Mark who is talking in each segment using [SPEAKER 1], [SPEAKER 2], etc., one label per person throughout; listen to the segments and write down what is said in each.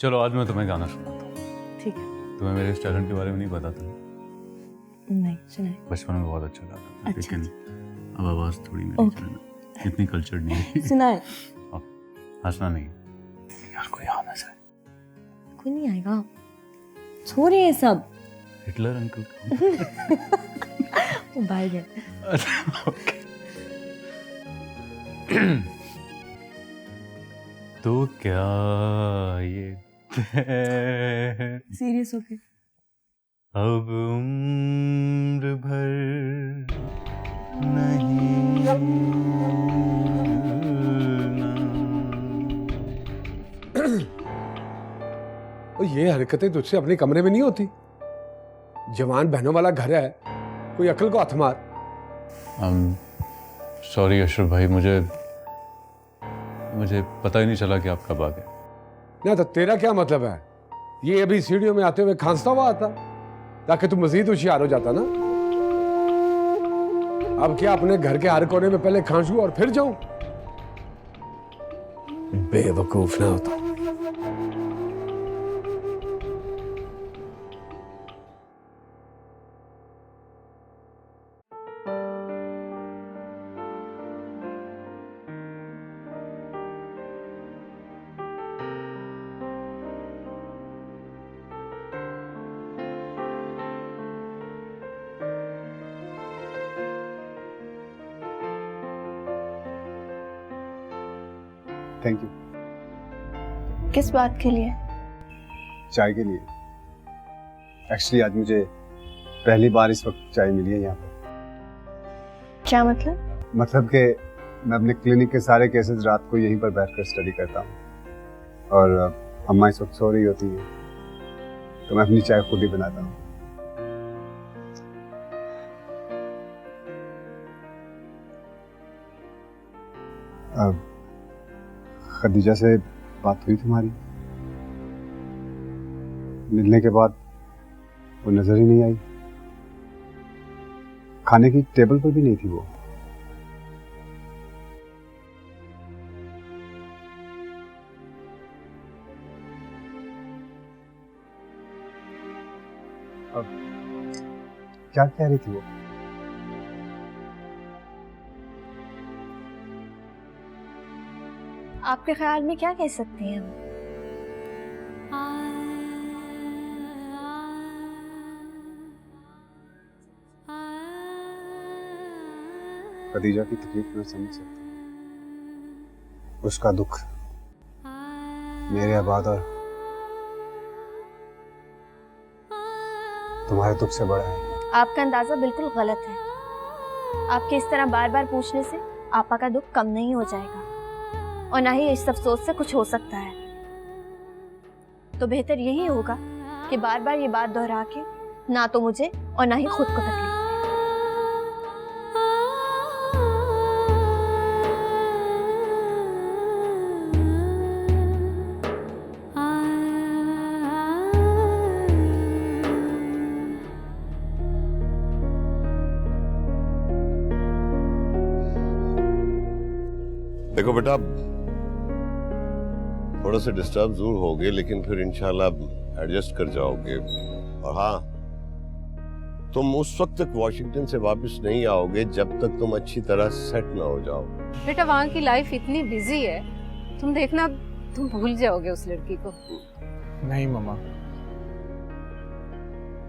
[SPEAKER 1] चलो आज मैं तुम्हें गाना सुनाता हूँ।
[SPEAKER 2] ठीक है।
[SPEAKER 1] तुम्हें मेरे इस टैलेंट के बारे में नहीं पता था?
[SPEAKER 2] नहीं सुनाए।
[SPEAKER 1] बचपन में बहुत अच्छा गाता था,
[SPEAKER 2] अच्छा,
[SPEAKER 1] लेकिन अब आवाज़ थोड़ी मेरी
[SPEAKER 2] ओके।
[SPEAKER 1] इतनी कल्चर्ड नहीं है।
[SPEAKER 2] सुनाए।
[SPEAKER 1] हंसना नहीं यार, कोई आना जाए।
[SPEAKER 2] कोई नहीं आएगा, सो रहे हैं सब।
[SPEAKER 1] हिटलर अंकल
[SPEAKER 2] वो बाहर गए।
[SPEAKER 1] तो क्या ये
[SPEAKER 2] सीरियस होके।
[SPEAKER 1] अब उम्र भर नहीं
[SPEAKER 3] और ये हरकतें तुझसे अपने कमरे में नहीं होती? जवान बहनों वाला घर है, कोई अकल को हाथ मार।
[SPEAKER 1] सॉरी अशरफ भाई, मुझे पता ही नहीं चला कि आप कब आ गए।
[SPEAKER 3] ना तो तेरा क्या मतलब है? ये अभी सीढ़ियों में आते हुए खांसता हुआ आता, ताकि तू मजीद होशियार हो जाता ना। अब क्या अपने घर के हर कोने में पहले खांसू और फिर जाऊं? बेवकूफ ना होता।
[SPEAKER 4] Thank you.
[SPEAKER 2] किस बात के लिए?
[SPEAKER 4] चाय के लिए। एक्चुअली आज मुझे पहली बार इस वक्त चाय मिली है यहाँ पर।
[SPEAKER 2] क्या मतलब?
[SPEAKER 4] मतलब कि मैं अपने क्लिनिक के सारे केसेस रात को यहीं पर बैठकर स्टडी करता हूँ और अम्मा इस वक्त सो रही होती है, तो मैं अपनी चाय खुद ही बनाता हूँ। अब खदीजा से बात हुई तुम्हारी? मिलने के बाद वो नजर ही नहीं आई, खाने की टेबल पर भी नहीं थी वो। अब क्या कह रही थी वो?
[SPEAKER 2] आपके ख्याल में क्या कह सकते हैं हम?
[SPEAKER 4] खदीजा की तकलीफ में समझ सकता हूँ, उसका दुख मेरे आबाद और तुम्हारे दुख से बड़ा है।
[SPEAKER 2] आपका अंदाजा बिल्कुल गलत है। आपके इस तरह बार बार पूछने से आपा का दुख कम नहीं हो जाएगा और ना ही इस अफसोस से कुछ हो सकता है। तो बेहतर यही होगा कि बार बार ये बात दोहरा के ना तो मुझे और ना ही खुद को तकलीफ।
[SPEAKER 5] देखो बेटा, थोड़ा सा डिस्टर्ब जरूर होगे, लेकिन फिर इंशाल्लाह एडजस्ट कर जाओगे। और हाँ, तुम उस वक्त तक वॉशिंगटन से वापस नहीं आओगे जब तक तुम अच्छी तरह सेट ना हो जाओ।
[SPEAKER 6] बेटा वहाँ की लाइफ इतनी बिजी है, तुम देखना तुम भूल जाओगे उस लड़की को।
[SPEAKER 7] नहीं मम्मा,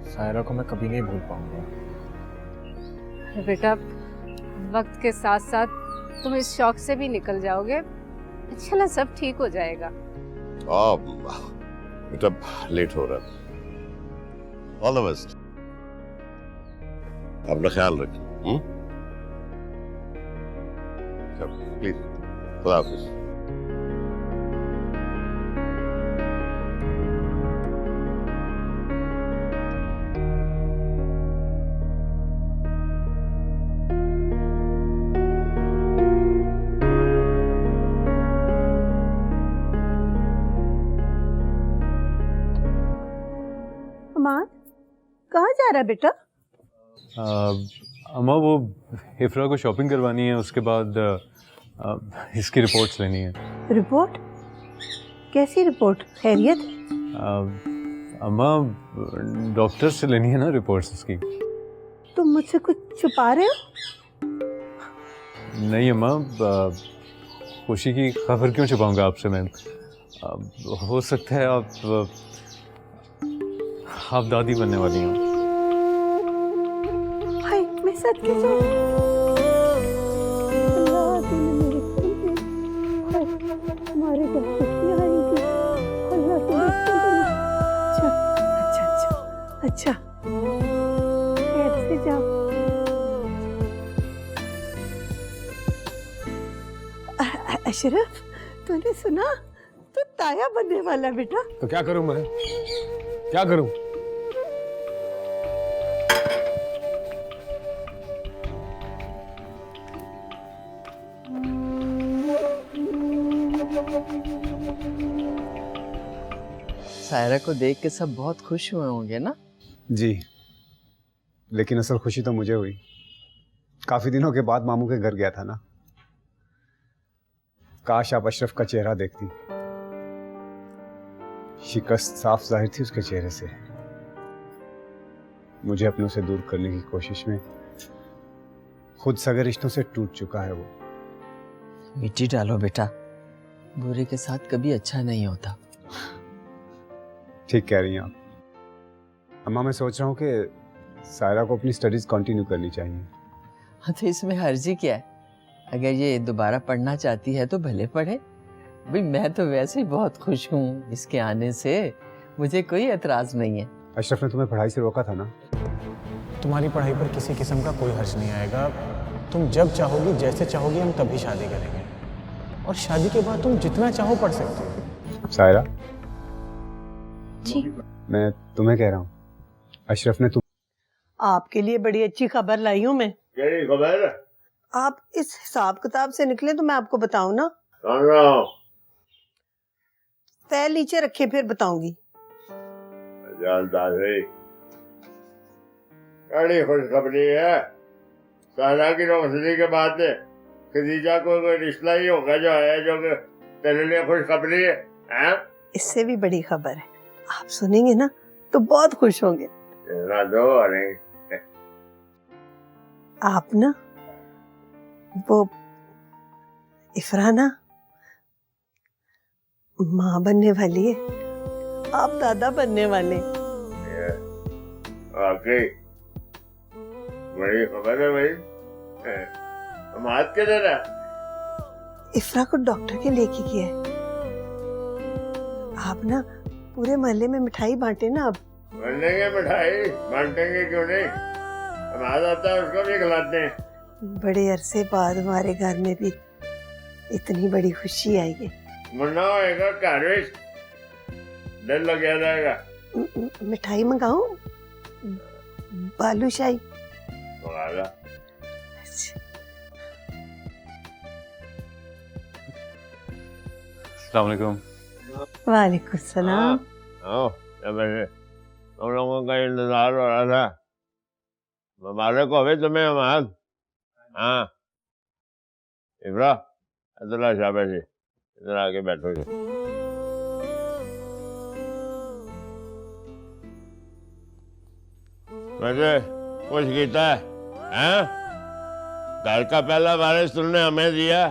[SPEAKER 7] सायरा को मैं कभी नहीं भूल पाऊंगा।
[SPEAKER 6] बेटा वक्त के साथ साथ तुम इस शौक से भी निकल जाओगे, इंशाल्लाह सब ठीक हो जाएगा।
[SPEAKER 5] बेटा लेट हो रहा है। All the best. अपना ख्याल रखिए। प्लीज, खुदा हाफिज।
[SPEAKER 8] अमान, कहाँ जा रहा है बेटा?
[SPEAKER 1] अम्मा वो इफ्रा को शॉपिंग करवानी है, उसके बाद इसकी रिपोर्ट्स लेनी है।
[SPEAKER 8] रिपोर्ट? कैसी रिपोर्ट? खैरियत?
[SPEAKER 1] अम्मा डॉक्टर से लेनी है ना रिपोर्ट्स उसकी।
[SPEAKER 8] तुम मुझसे कुछ छुपा रहे हो?
[SPEAKER 1] नहीं अम्मा, खुशी की खबर क्यों छुपाऊंगा आपसे मैं। हो सकता है आप दादी बनने वाली हो।
[SPEAKER 8] हाय, मैं सच कह रही हूँ। अल्लाह, तूने मेरे खून में, हाय, हमारे घर खुशियाँ आएंगी। अल्लाह तूने अच्छा, खैर से जाओ। अशरफ, तूने सुना? तू ताया बनने वाला बेटा।
[SPEAKER 3] तो क्या करूं मैं? क्या करूं?
[SPEAKER 9] सायरा को देख के सब बहुत खुश हुए होंगे ना?
[SPEAKER 4] जी, लेकिन असल खुशी तो मुझे हुई। काफी दिनों के बाद मामू के घर गया था ना। काश आप अशरफ का चेहरा देखती। शिकस्त साफ जाहिर थी उसके चेहरे से। मुझे अपनों से दूर करने की कोशिश में खुद सगे रिश्तों से टूट चुका है वो।
[SPEAKER 9] मिट्टी डालो बेटा, बुरे के साथ कभी अच्छा नहीं होता।
[SPEAKER 4] ठीक कह रही हैं आप। अम्मा, मैं सोच रहा हूँ कि सायरा को अपनी स्टडीज कंटिन्यू करनी चाहिए।
[SPEAKER 9] हाँ, तो इसमें हर्जी क्या है? अगर ये दोबारा पढ़ना चाहती है तो भले पढ़े। भाई मैं तो वैसे ही बहुत खुश हूँ इसके आने से, मुझे कोई एतराज नहीं है।
[SPEAKER 4] अशरफ ने तुम्हें पढ़ाई से रोका था ना?
[SPEAKER 7] तुम्हारी पढ़ाई पर किसी किस्म का कोई हर्ज नहीं आएगा। तुम जब चाहोगी, जैसे चाहोगी, हम तभी शादी करेंगे। और शादी के बाद तुम जितना चाहो पढ़ सकते हो।
[SPEAKER 4] सायरा
[SPEAKER 2] जी।
[SPEAKER 4] मैं तुम्हें कह रहा हूँ, अशरफ ने तुम
[SPEAKER 8] आपके लिए बड़ी अच्छी खबर लाई हूँ मैं।
[SPEAKER 5] क्या खबर?
[SPEAKER 8] आप इस हिसाब किताब से निकले तो मैं आपको बताऊं ना।
[SPEAKER 5] सुन रहा हूँ।
[SPEAKER 8] पैर नीचे रखे फिर बताऊंगी।
[SPEAKER 5] बड़ी खुशखबरी है। सायरा की नौकरी के बाद खदीजा को कोई रिश्ता ही होगा जो है, जो कि तेरे लिए खुशखबरी है, हैं?
[SPEAKER 8] इससे भी बड़ी खबर है, आप सुनेंगे ना तो बहुत खुश होंगे।
[SPEAKER 5] दो अरे
[SPEAKER 8] आप ना वो इफराना माँ बनने वाली है, आप दादा बनने वाले।
[SPEAKER 5] वाकई बड़ी खबर है भाई। मात के देना
[SPEAKER 8] इफरा को डॉक्टर के लेके किया है। आप ना पूरे मोहल्ले में मिठाई बांटे ना। अब
[SPEAKER 5] बांटेंगे मिठाई, बांटेंगे क्यों नहीं। हमारा आता है उसको भी खिलाते हैं।
[SPEAKER 8] बड़े अरसे बाद हमारे घर में भी इतनी बड़ी खुशी आई है।
[SPEAKER 5] मुन्ना होएगा घर में दिल लग जाएगा।
[SPEAKER 8] मिठाई मंगाऊं? बालूशाही?
[SPEAKER 5] मंगा।
[SPEAKER 1] अस्सलाम वालेकुम।
[SPEAKER 8] वालेकुम सलाम।
[SPEAKER 5] तुम लोगों का इंतजार हो रहा था। मुबारक हो भाई तुम्हें हमारा। हाँ इब्रा, अब्दुल्ला शाबाशी, इधर आके बैठो। वैसे कुछ कीता है, हैं? घर का पहला वारिस तुमने हमें दिया।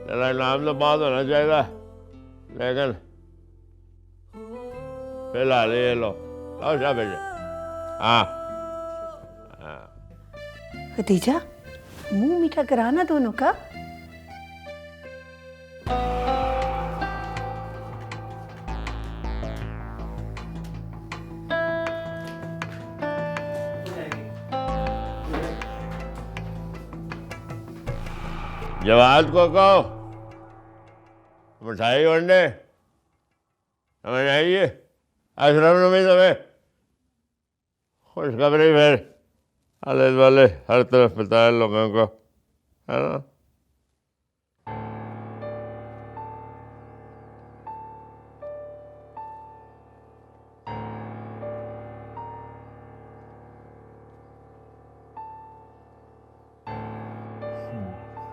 [SPEAKER 5] तेरा नाम तो बहुत होना चाहिए, लेकिन फिलहाल ये लो शाबाशी। हाँ
[SPEAKER 8] खदीजा, मुंह मीठा कराना दोनों का।
[SPEAKER 5] जवाब को कहो मिठाई वनडे समझ आइए। अशरफ ने भी तुम्हें खुशखबरी फिर आले वाले हर तरफ बताया लोगों को, है ना?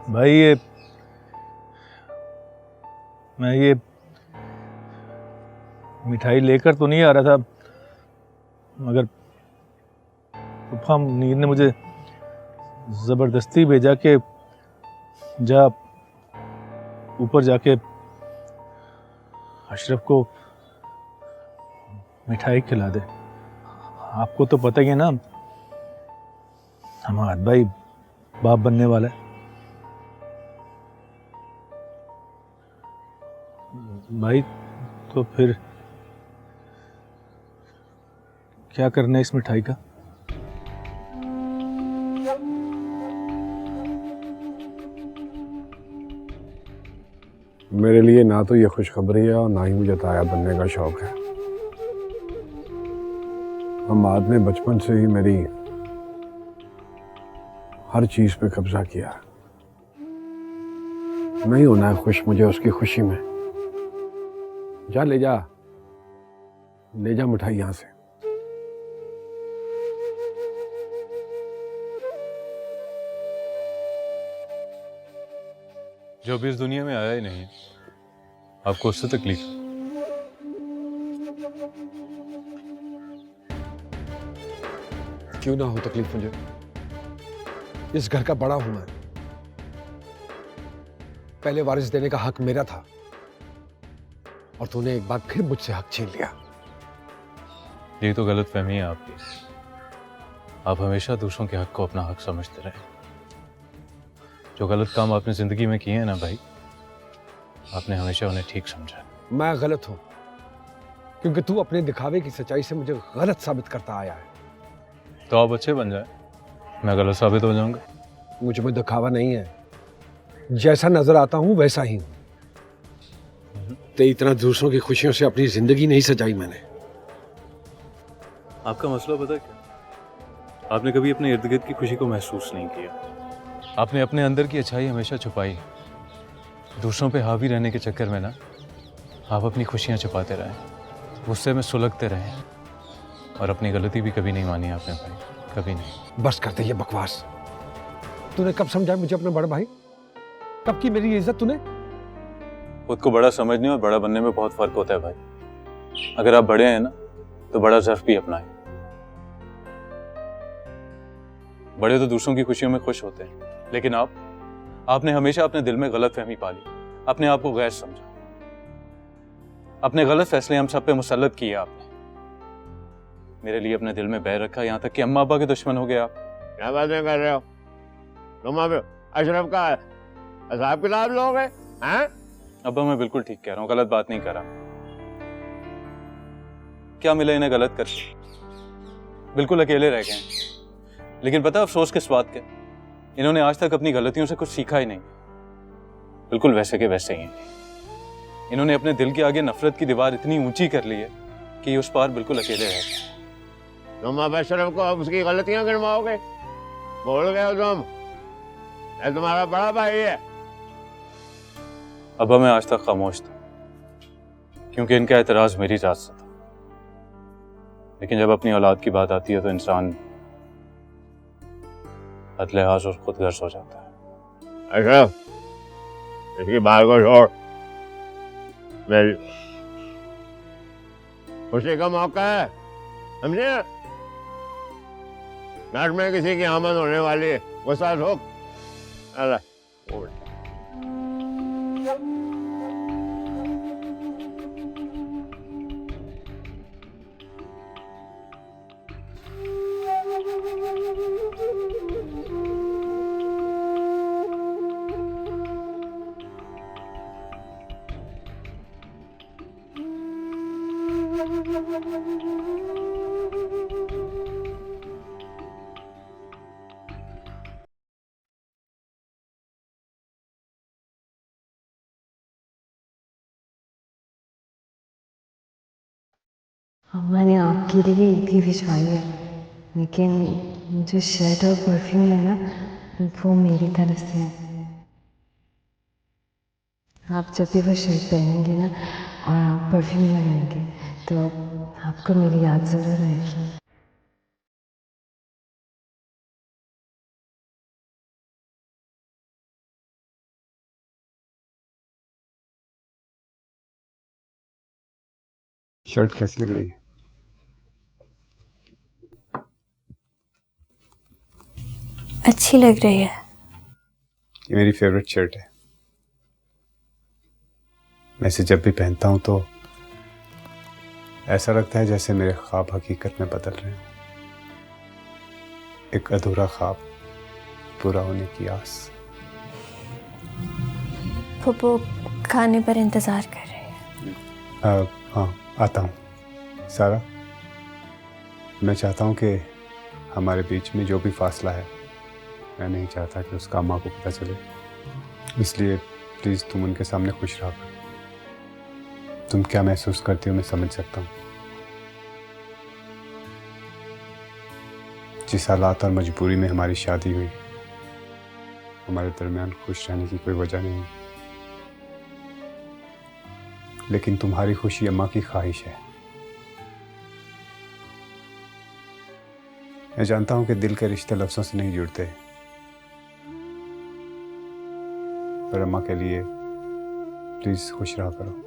[SPEAKER 1] भाई मैं ये
[SPEAKER 10] मिठाई लेकर तो नहीं आ रहा था, मगर तूफान मुनीर ने मुझे जबरदस्ती भेजा कि जा ऊपर जाके अशरफ को मिठाई खिला दे। आपको तो पता ही है ना, हमारा भाई बाप बनने वाला है। भाई तो फिर क्या करना है इस मिठाई का?
[SPEAKER 3] मेरे लिए ना तो ये खुशखबरी है और ना ही मुझे ताया बनने का शौक है। हमाद ने बचपन से ही मेरी हर चीज पे कब्जा किया। नहीं होना है खुश मुझे उसकी खुशी में। जा ले जा मिठाई यहां से।
[SPEAKER 1] जो अभी इस दुनिया में आया ही नहीं है, आपको उससे तकलीफ?
[SPEAKER 3] क्यों ना हो तकलीफ मुझे, इस घर का बड़ा हूं मैं। पहले वारिस देने का हक मेरा था और तूने एक बार फिर मुझसे हक छीन लिया।
[SPEAKER 1] ये तो गलत फहमी है आपकी। आप हमेशा दूसरों के हक को अपना हक समझते रहे। जो गलत काम आपने जिंदगी में किए हैं ना भाई, आपने हमेशा उन्हें ठीक समझा।
[SPEAKER 3] मैं गलत हूं क्योंकि तू अपने दिखावे की सच्चाई से मुझे गलत साबित करता आया है।
[SPEAKER 1] तो आप अच्छे बन जाए, मैं गलत साबित हो जाऊंगा।
[SPEAKER 3] मुझ में दिखावा नहीं है, जैसा नजर आता हूं वैसा ही हूं। ते इतना दूसरों की खुशियों से अपनी जिंदगी नहीं सजाई मैंने।
[SPEAKER 1] आपका मसला पता क्या? आपने कभी अपने इर्द गिर्द की खुशी को महसूस नहीं किया। आपने अपने अंदर की अच्छाई हमेशा छुपाई। दूसरों पे हावी रहने के चक्कर में ना आप अपनी खुशियां छुपाते रहे, गुस्से में सुलगते रहे और अपनी गलती भी कभी नहीं मानी आपने भाई, कभी नहीं।
[SPEAKER 3] बस करते ये बकवास। तूने कब समझा मुझे अपना बड़ा भाई? कब की मेरी इज्जत तूने?
[SPEAKER 1] खुद को बड़ा समझने और बड़ा बनने में बहुत फर्क होता है भाई। अगर आप बड़े हैं ना तो बड़ा ज़र्फ भी अपनाएं। बड़े तो दूसरों की खुशियों में खुश होते हैं, लेकिन आपने हमेशा अपने दिल में गलतफहमी पाली, अपने आप को गैर समझा, अपने गलत फैसले हम सब पे मुसल्लत किए आपने। मेरे लिए अपने दिल में बैर रखा, यहाँ तक कि अम्मा अब्बा के दुश्मन हो गए आप।
[SPEAKER 5] क्या बातें कर रहे हो तुम? अब अशरफ का हिसाब किताब लोगे हैं?
[SPEAKER 1] अब्बा मैं बिल्कुल ठीक कह रहा हूँ, गलत बात नहीं कर रहा। क्या मिला इन्हें गलत करके? बिल्कुल अकेले रह गए। लेकिन पता अफसोस किस बात के, इन्होंने आज तक अपनी गलतियों से कुछ सीखा ही नहीं। बिल्कुल वैसे के वैसे ही हैं। इन्होंने अपने दिल के आगे नफरत की दीवार इतनी ऊंची कर ली है कि उस पार बिल्कुल अकेले रह गए।
[SPEAKER 5] तुम अब अशरफ को अब उसकी गलतियां गिनवाओगे? बोल गए हो तुम, ये तुम्हारा बड़ा भाई है।
[SPEAKER 1] अब्बा मैं आज तक खामोश था क्योंकि इनका एतराज मेरी जात से था, लेकिन जब अपनी औलाद की बात आती है तो इंसान बदलिहाज और खुदगर्ज हो जाता है।
[SPEAKER 5] अशरफ, इसकी बात को छोड़। मेरी खुशी का मौका है, समझे? घर में किसी की आमद होने वाली है, वो साथ हो। अल्लाह
[SPEAKER 8] मैंने आपके लिए एक भी भिजवाई है, लेकिन जो शर्ट और परफ्यूम है ना, वो मेरी तरफ से है। आप जब भी वो शर्ट पहनेंगे ना और आप परफ्यूम लगाएंगे तो आपको मेरी याद ज़रूर आएगी।
[SPEAKER 4] शर्ट कैसी लग रही है?
[SPEAKER 2] अच्छी लग रही है।
[SPEAKER 4] ये मेरी फेवरेट शर्ट है। मैं इसे जब भी पहनता हूं तो ऐसा लगता है जैसे मेरे ख्वाब हकीकत में बदल रहे हैं। एक अधूरा ख्वाब पूरा होने की आस।
[SPEAKER 2] फुप्पो खाने पर इंतजार कर रहे हैं।
[SPEAKER 4] हाँ, आता हूँ। सारा, मैं चाहता हूँ कि हमारे बीच में जो भी फासला है, मैं नहीं चाहता कि उसका अम्मा को पता चले। इसलिए प्लीज़ तुम उनके सामने खुश रहो। तुम क्या महसूस करती हो मैं समझ सकता हूँ। जिस हालात और मजबूरी में हमारी शादी हुई, हमारे दरमियान खुश रहने की कोई वजह नहीं, लेकिन तुम्हारी खुशी अम्मा की ख्वाहिश है। मैं जानता हूं कि दिल के रिश्ते लफ्ज़ों से नहीं जुड़ते, पर अम्मा के लिए प्लीज खुश रहा करो।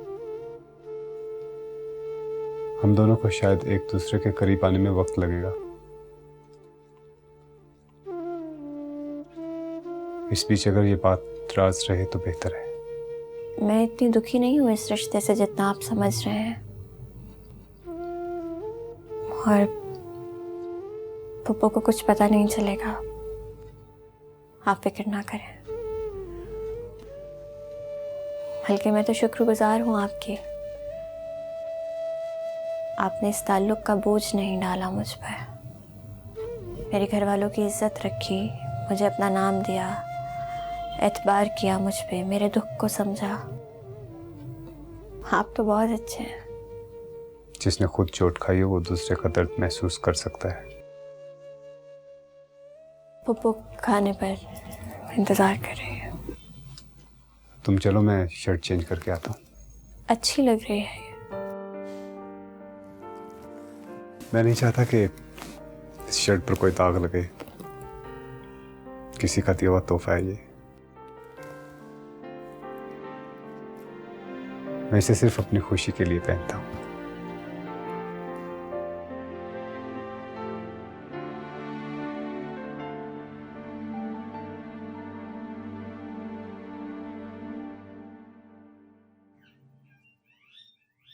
[SPEAKER 4] हम दोनों को शायद एक दूसरे के करीब आने में वक्त लगेगा। इस बीच अगर ये बात राज रहे तो बेहतर है।
[SPEAKER 2] मैं इतनी दुखी नहीं हूँ इस रिश्ते से जितना आप समझ रहे हैं। और पप्पू को कुछ पता नहीं चलेगा, आप फिक्र ना करें। बल्कि मैं तो शुक्रगुजार हूँ आपकी, आपने इस ताल्लुक का बोझ नहीं डाला मुझ पर। मेरे घर वालों की इज्जत रखी, मुझे अपना नाम दिया, एतबार किया मुझ पे, मेरे दुख को समझा। आप तो बहुत अच्छे हैं।
[SPEAKER 4] जिसने खुद चोट खाई हो वो दूसरे का दर्द महसूस कर सकता है।
[SPEAKER 2] पप्पू खाने पर इंतजार कर रही है।
[SPEAKER 4] तुम चलो, मैं शर्ट चेंज करके आता हूँ।
[SPEAKER 2] अच्छी लग रही है।
[SPEAKER 4] मैं नहीं चाहता कि इस शर्ट पर कोई दाग लगे। किसी का दिया हुआ तोहफा है ये। मैं इसे सिर्फ अपनी खुशी के लिए पहनता हूँ।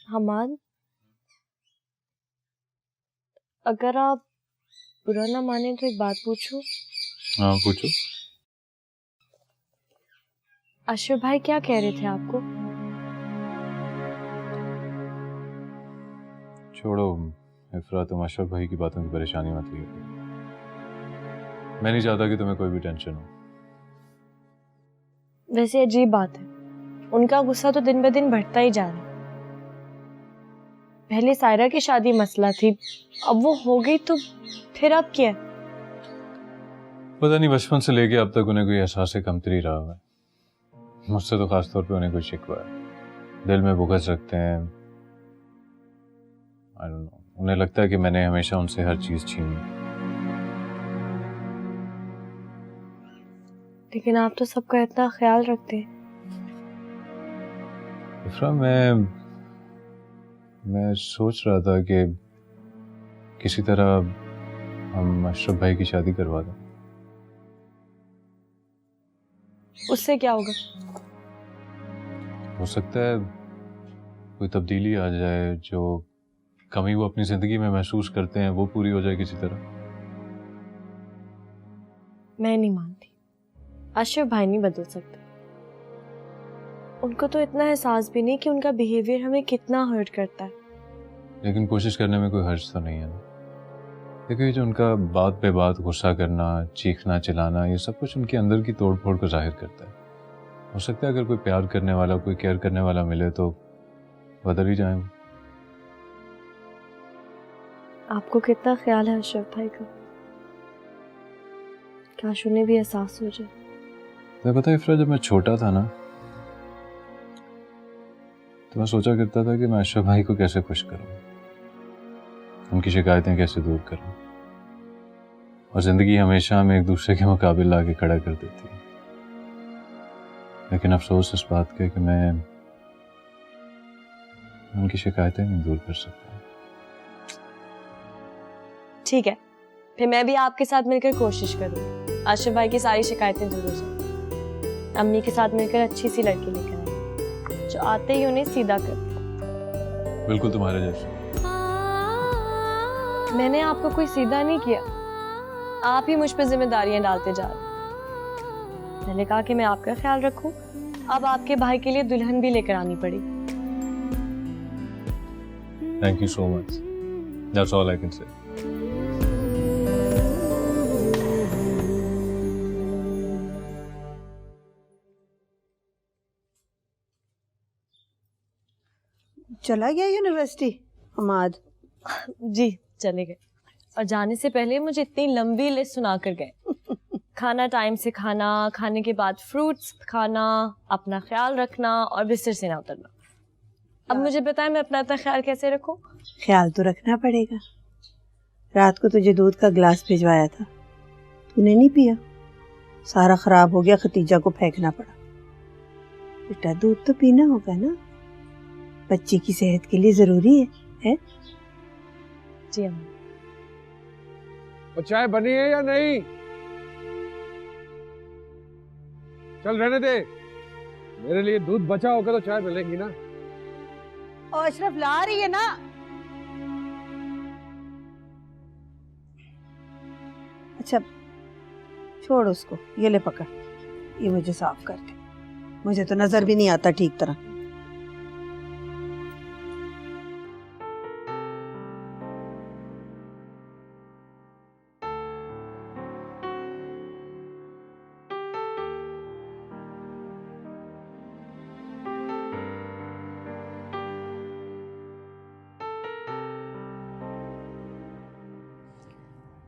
[SPEAKER 11] हमाद, अगर आप बुरा ना माने तो एक बात पूछूं?
[SPEAKER 1] हाँ पूछो।
[SPEAKER 11] अशरफ भाई क्या कह रहे थे आपको?
[SPEAKER 1] छोड़ो इफरा, तुम अशरफ भाई की बातों की परेशानी मत लियो। मैं नहीं चाहता कि तुम्हें कोई भी टेंशन हो।
[SPEAKER 11] वैसे अजीब बात है, उनका गुस्सा तो दिन ब दिन बढ़ता ही जा रहा है। पहले सायरा की शादी मसला थी, अब वो हो गई तो फिर अब क्या?
[SPEAKER 1] पता नहीं बचपन से लेके अब तक उन्हें कोई एहसास कमतरी रहा है। मुझसे तो खास तौर पे उन्हें कोई शिकवा है। दिल में बुग़्ज़ रखते हैं। I don't know, उन्हें लगता है कि मैंने हमेशा उनसे हर चीज छीनी।
[SPEAKER 11] लेकिन आप तो सबका इतना ख्याल रखते हैं।
[SPEAKER 1] इफरा, मैं सोच रहा था कि किसी तरह हम अशरफ भाई की शादी करवा दें।
[SPEAKER 11] उससे क्या होगा?
[SPEAKER 1] हो सकता है कोई तब्दीली आ जाए, जो कमी वो अपनी जिंदगी में महसूस करते हैं वो पूरी हो जाए किसी तरह।
[SPEAKER 11] मैं नहीं मानती, अशरफ भाई नहीं बदल सकते। उनको तो इतना एहसास भी नहीं कि उनका बिहेवियर हमें कितना हर्ट करता है। लेकिन
[SPEAKER 1] कोशिश करने में कोई हर्ज तो नहीं है ना। देखिए, जो उनका बात पे बात गुस्सा करना, चीखना चिल्लाना, ये सब कुछ उनके अंदर की तोड़ फोड़ को जाहिर करता है। हो सकता है अगर कोई प्यार करने वाला, कोई केयर करने वाला मिले तो बदल ही जाए।
[SPEAKER 11] आपको कितना ख्याल है अशरफ भाई का? काश उन्हें भी एहसास हो जाए।
[SPEAKER 1] तो पता है इफरा, जब मैं छोटा था ना तो मैं सोचा करता था कि मैं अशरफ भाई को कैसे खुश करूं, उनकी शिकायतें कैसे दूर करूं, और जिंदगी हमेशा हमें एक दूसरे के मुकाबले लाके खड़ा कर देती है। लेकिन अफसोस इस बात का कि मैं उनकी शिकायतें नहीं दूर कर सकता।
[SPEAKER 11] ठीक है, फिर मैं भी आपके साथ मिलकर कोशिश करूंगी आशिफ भाई की सारी शिकायतें दूर हो जाए। अम्मी के साथ मिलकर अच्छी सी लड़की लेकर आएंगे जो आते ही उन्हें सीधा कर।
[SPEAKER 1] बिल्कुल तुम्हारे जैसे।
[SPEAKER 11] मैंने आपको कोई सीधा नहीं किया, आप ही मुझ पर जिम्मेदारियां डालते जा रहे। मैंने कहा कि मैं आपका ख्याल रखूं, अब आपके भाई के लिए दुल्हन भी लेकर आनी पड़ी।
[SPEAKER 1] Thank you so much, that's all I can say.
[SPEAKER 12] चला गया यूनिवर्सिटी हमाद?
[SPEAKER 11] जी चले गए, और जाने से पहले मुझे इतनी लंबी लिस्ट सुना कर गए। खाना टाइम से खाना, खाने के बाद फ्रूट्स खाना, अपना ख्याल रखना और बिस्तर से ना उतरना। अब मुझे बताएं मैं अपना इतना ख्याल कैसे रखूं?
[SPEAKER 12] ख्याल तो रखना पड़ेगा। रात को तुझे दूध का ग्लास भिजवाया था, तूने नहीं पिया, सारा खराब हो गया, खतीजा को फेंकना पड़ा। बेटा दूध तो पीना होगा ना, बच्ची की सेहत के लिए जरूरी है?
[SPEAKER 11] जी अम्मा।
[SPEAKER 3] और चाय बनी है या नहीं? चल रहने दे, मेरे लिए दूध बचा होगा तो चाय मिलेगी ना।
[SPEAKER 12] और अशरफ ला रही है ना। अच्छा छोड़ उसको, ये ले पकड़, ये मुझे साफ कर दे, मुझे तो नजर भी नहीं आता ठीक तरह।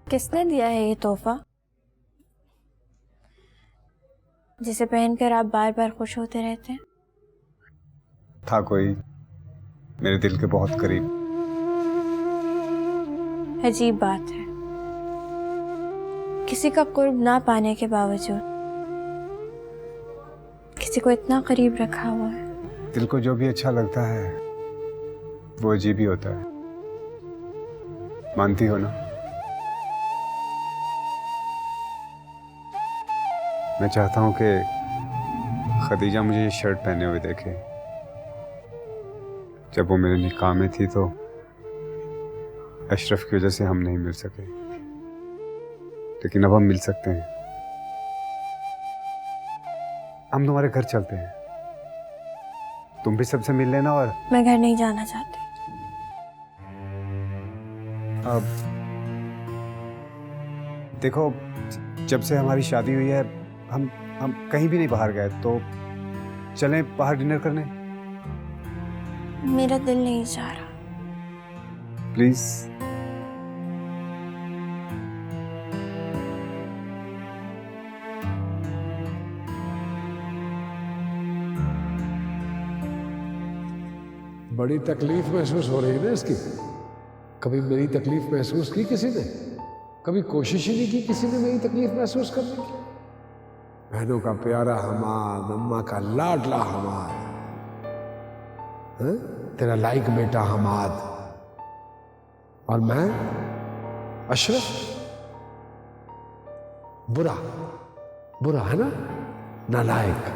[SPEAKER 2] किसने दिया है ये तोहफा जिसे पहनकर आप बार बार खुश होते रहते हैं?
[SPEAKER 4] था कोई मेरे दिल के बहुत करीब।
[SPEAKER 2] अजीब बात है, किसी का कुर्ब ना पाने के बावजूद किसी को इतना करीब रखा हुआ है।
[SPEAKER 4] दिल को जो भी अच्छा लगता है वो अजीब ही होता है, मानती हो ना? मैं चाहता हूं कि खदीजा मुझे ये शर्ट पहने हुए देखे। जब वो मेरे निकाह में थी तो अशरफ की वजह से हम नहीं मिल सके, लेकिन अब हम मिल सकते हैं। हम तुम्हारे घर चलते हैं, तुम भी सबसे मिल लेना। और
[SPEAKER 2] मैं घर नहीं जाना चाहती।
[SPEAKER 4] अब देखो, जब से हमारी शादी हुई है हम कहीं भी नहीं बाहर गए, तो चलें बाहर डिनर करने।
[SPEAKER 2] मेरा दिल नहीं चाह रहा।
[SPEAKER 4] प्लीज।
[SPEAKER 3] बड़ी तकलीफ महसूस हो रही है ना इसकी। कभी मेरी तकलीफ महसूस की किसी ने? कभी कोशिश ही नहीं की किसी ने मेरी तकलीफ महसूस करने की। बहनों का प्यारा हमाद, अम्मा का लाडला हमाद, तेरा लाइक बेटा हमाद, और मैं अशरफ। बुरा बुरा है ना, नालायक।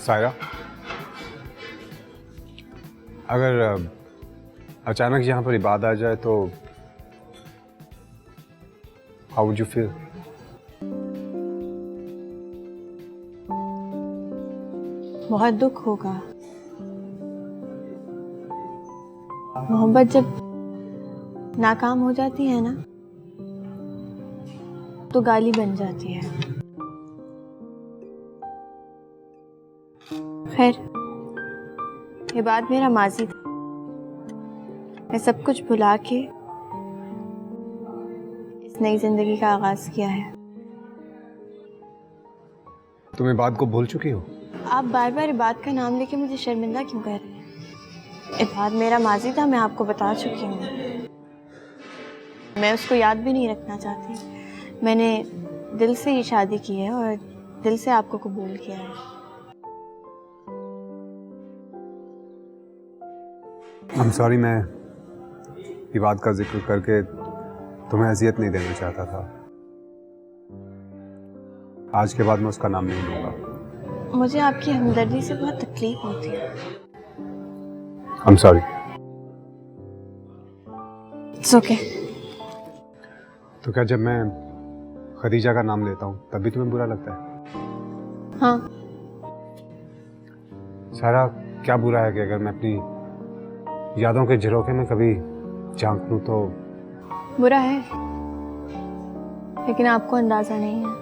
[SPEAKER 4] सायरा, अगर अचानक यहाँ पर इबादत आ जाए तो हाउ वुड यू फील?
[SPEAKER 2] बहुत दुख होगा। मोहब्बत जब नाकाम हो जाती है ना तो गाली बन जाती है। खैर, ये बात मेरा माजी था। मैं सब कुछ भुला के इस इस नई जिंदगी का आगाज किया है।
[SPEAKER 4] तुम ये बात को भूल चुकी हो?
[SPEAKER 2] आप बार बार इबाद का नाम लेके मुझे शर्मिंदा क्यों कर रहे हैं? इबाद मेरा माजी था, मैं आपको बता चुकी हूँ। मैं उसको याद भी नहीं रखना चाहती। मैंने दिल से ये शादी की है और दिल से आपको कबूल किया है।
[SPEAKER 4] I'm sorry, मैं ये बात का जिक्र करके तुम्हें अजियत नहीं देना चाहता था। आज के बाद मैं उसका नाम नहीं लूंगा।
[SPEAKER 2] मुझे आपकी हमदर्दी से बहुत तकलीफ होती है।
[SPEAKER 4] I'm sorry।
[SPEAKER 2] It's okay।
[SPEAKER 4] तो क्या जब मैं खदीजा का नाम लेता हूँ तभी तुम्हें बुरा लगता है?
[SPEAKER 2] हाँ।
[SPEAKER 4] सारा क्या बुरा है कि अगर मैं अपनी यादों के झरोखे में कभी झांक लूं तो?
[SPEAKER 2] बुरा है, लेकिन आपको अंदाजा नहीं है।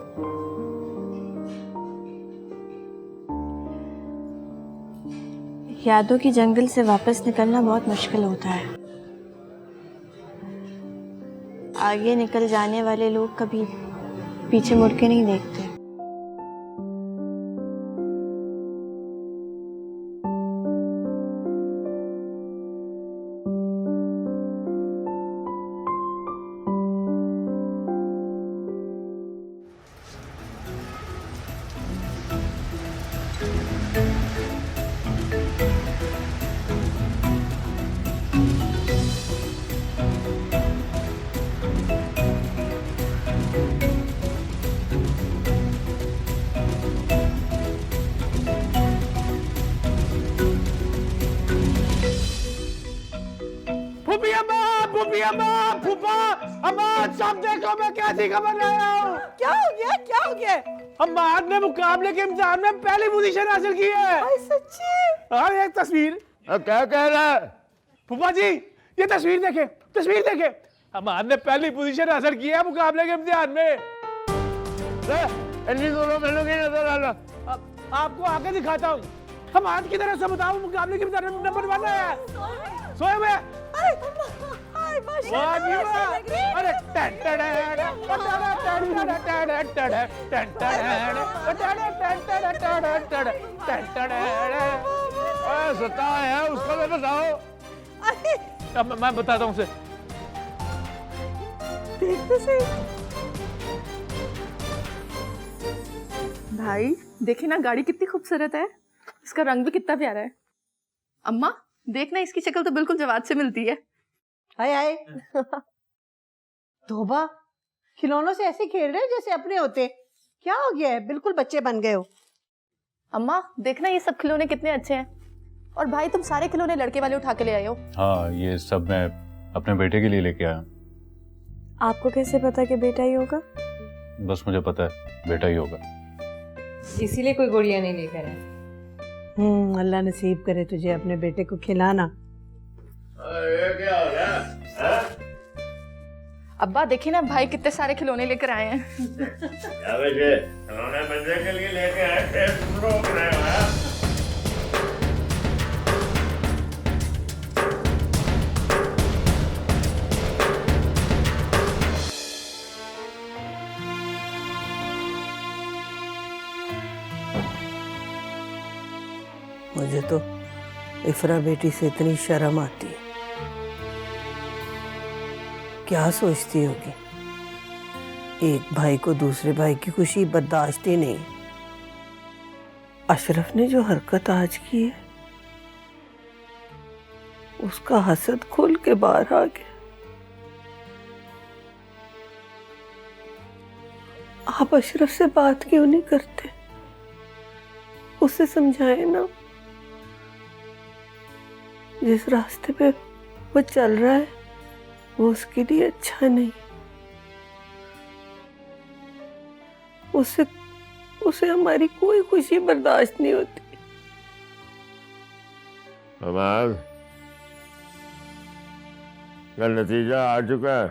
[SPEAKER 2] यादों की जंगल से वापस निकलना बहुत मुश्किल होता है। आगे निकल जाने वाले लोग कभी पीछे मुड़ के नहीं देखते।
[SPEAKER 13] सब देखो मैं कैसी खबर लाया हूँ। क्या हो गया? क्या हो गया? अम्माद ने मुकाबले के इम्तिहान में पहली पोजीशन हासिल की है। सच्ची? हाँ, एक तस्वीर। क्या कह रहा है? फूफा जी, ये तस्वीर देखे, तस्वीर देखे। अम्माद ने पहली पोजीशन हासिल की है मुकाबले के इम्तिहान में। इन दोनों बहनों की नजर आना। आपको आगे दिखाता हूँ। अम्माद की तरफ से बताओ, मुकाबले के इम्तिहान में नंबर 1 आया। सोए हुए? सता है उसको मैं बताओ। अब मैं बताता हूँ उसे।
[SPEAKER 14] देखते से भाई, देखिए ना गाड़ी कितनी खूबसूरत है, इसका रंग भी कितना प्यारा है। अम्मा देखना, इसकी शक्ल तो बिल्कुल जवाद से मिलती है।
[SPEAKER 12] हाय हाय। तोबा, खिलौनों से ऐसे खेल रहे हो जैसे अपने होते। क्या हो गया है? बिल्कुल बच्चे बन गए हो।
[SPEAKER 14] अम्मा देखना, ये सब खिलौने कितने अच्छे हैं। और भाई तुम सारे खिलौने लड़के वाले उठा के ले आए हो।
[SPEAKER 1] हाँ, ये सब मैं अपने बेटे के लिए लेके आया।
[SPEAKER 11] आपको कैसे पता कि बेटा ही होगा?
[SPEAKER 1] बस मुझे पता है बेटा ही होगा।
[SPEAKER 8] इसीलिए कोई गुड़िया नहीं लेकर आए।
[SPEAKER 12] अल्लाह नसीब करे तुझे अपने बेटे को खिलाना।
[SPEAKER 5] ये क्या हो रहा है?
[SPEAKER 14] अब्बा देखिए ना, भाई कितने सारे खिलौने लेकर आए हैं।
[SPEAKER 5] क्या वजह? खिलौने बच्चे के लिए लेके आए थे, तुम रोक रहे हो?
[SPEAKER 12] मुझे तो इफरा बेटी से इतनी शर्म आती है। क्या सोचती होगी? एक भाई को दूसरे भाई की खुशी बर्दाश्त ही नहीं। अशरफ ने जो हरकत आज की है, उसका हसद खोल के बाहर आ गया। आप अशरफ से बात क्यों नहीं करते? उसे समझाए ना, जिस रास्ते पे वो चल रहा है वो उसके लिए अच्छा नहीं। उसे हमारी कोई खुशी बर्दाश्त नहीं होती।
[SPEAKER 5] हमार का नतीजा आ चुका है।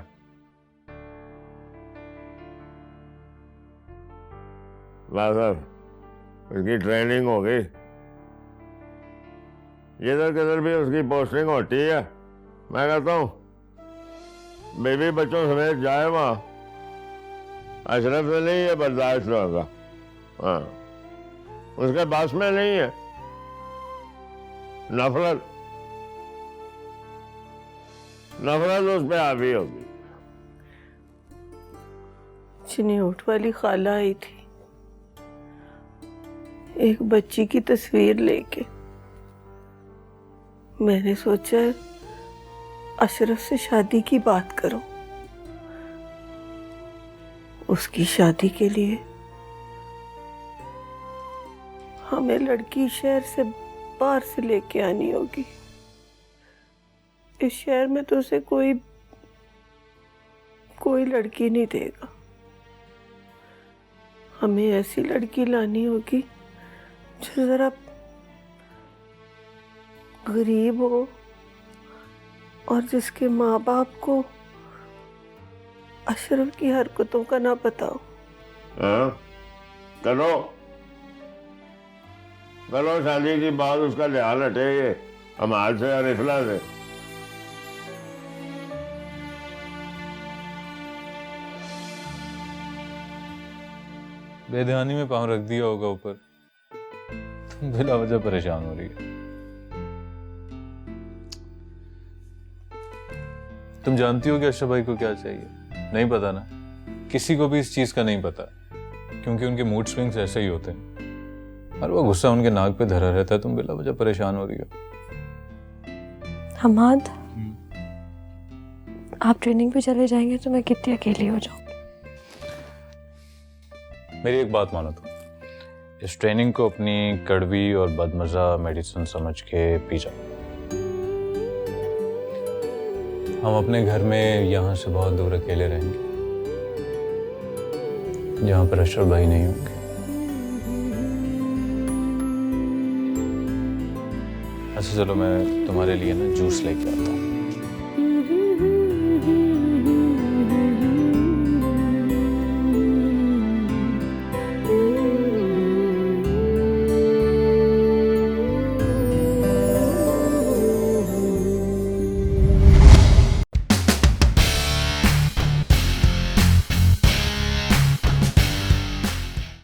[SPEAKER 5] बस उसकी ट्रेनिंग हो गई, जिधर किधर भी उसकी पोस्टिंग होती है। मैं कहता हूँ बेबी बच्चों समेत जाए वहाँ अशरफ में नहीं है बर्दाश्त होगा। हाँ, उसके पास में नहीं है नफरत, नफरत उस पे हावी होगी।
[SPEAKER 12] चिन्यूट वाली खाला आई थी एक बच्ची की तस्वीर लेके। मैंने सोचा अशरफ से शादी की बात करो। उसकी शादी के लिए हमें लड़की शहर से बाहर से लेके आनी होगी। इस शहर में तो उसे कोई लड़की नहीं देगा। हमें ऐसी लड़की लानी होगी जो जरा गरीब हो और जिसके माँ बाप को अशरफ की हरकतों का ना पता हो।
[SPEAKER 5] हाँ, करो शादी की बात, उसका ध्यान हटेगी हमारे से और इफला से।
[SPEAKER 1] बेध्यानी में पाँव रख दिया होगा ऊपर, तुम बिला वजह परेशान हो रही है। तुम जानती हो कि अशरफ भाई को क्या चाहिए? नहीं पता ना, किसी को भी इस चीज का नहीं पता, क्योंकि उनके मूड स्विंग्स ऐसे ही होते हैं और वो गुस्सा उनके नाक पे धरा रहता है। तुम बिला वजह परेशान हो रही हो।
[SPEAKER 11] हमाद, आप ट्रेनिंग पे चले जाएंगे तो मैं कितनी अकेली हो जाऊंगी।
[SPEAKER 1] मेरी एक बात मानो तुम, इस ट्रेनिंग को अपनी कड़वी और बदमजा मेडिसिन समझ के पी जाओ। हम अपने घर में यहाँ से बहुत दूर अकेले रहेंगे, जहाँ पर अशरफ भाई नहीं होंगे। अच्छा चलो, मैं तुम्हारे लिए ना जूस लेके आता हूँ।